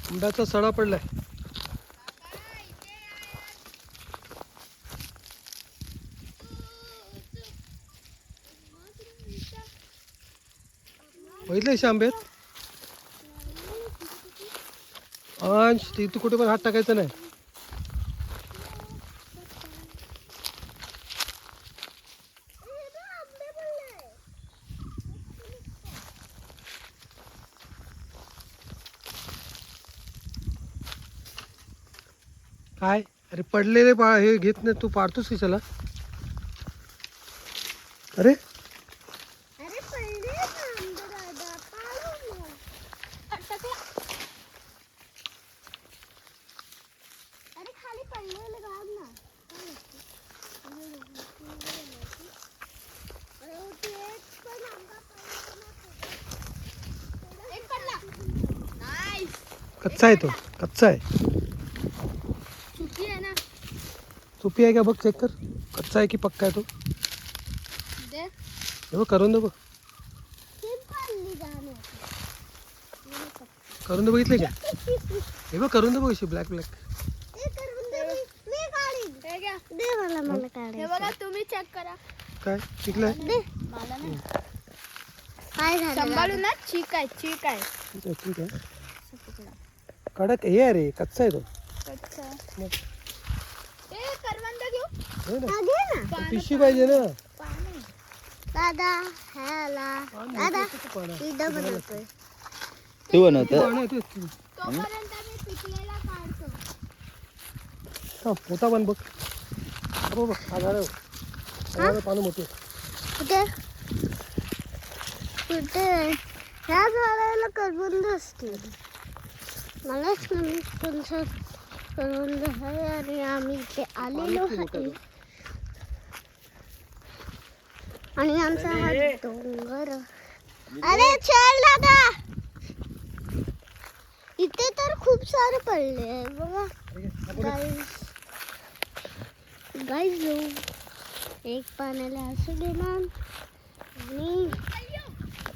आंब्याचा सडा पडलाय. बघितलं आंबे अंश तू कुठे पण हात टाकायचा नाही. काय अरे पडलेले हे घेत नाही तू पाडतोस कशाला. अरे कच्चा आहे तो, कच्चा आहे. चुपी आहे का बघ, चेक कर कच्चा आहे की पक्का आहे तो. हे बघ करून दे बघ, करून दे. बघितले का हे बघ करून दे बघ, अशी ब्लॅक ब्लॅक. तुम्ही चेक करा काय पिकलंय. सांभाळून ना. ठीक आहे ठीक आहे. ठीक आहे. कडक हे आहे रे, कच्चा आहे तो. पिशवी पाहिजे ना दादा. दादा इथं बनवतोय. तू बनवतो. मोठा बन बघ. बघ हा झाड पानं मोठे. कुठे कुठे ह्या झाडाला करवंद असते. मलाच म्हणून तुमचं करवंद आहे आणि आम्ही इथे आलेलो आहे. आणि आमचा हा डोंगर. अरे चल दादा, इथे तर खूप सारे पडले आहे बघा. गाईज एक पाण्याला असू दे ना. आणि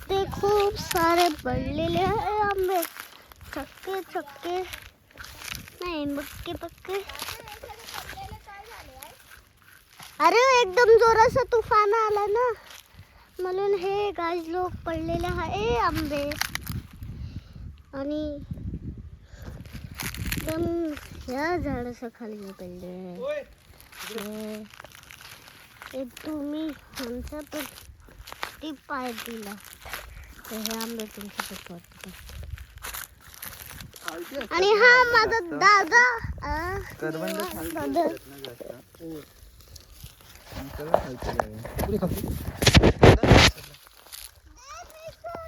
ते खूप सारे पडलेले आहे आंबे. चक्के चक्के नाही, पक्के पक्के. अरे एकदम जोराचा तुफान आला ना, म्हणून हे गाईज लोक पडलेले आहे आंबे. आणि एकदम ह्या झाडाच्या खाली पडले. ते तुम्ही आमचा पण ती पाय दिला तर हे आंबे तुमच्या पडतात. आणि हा माझा दादा. दादा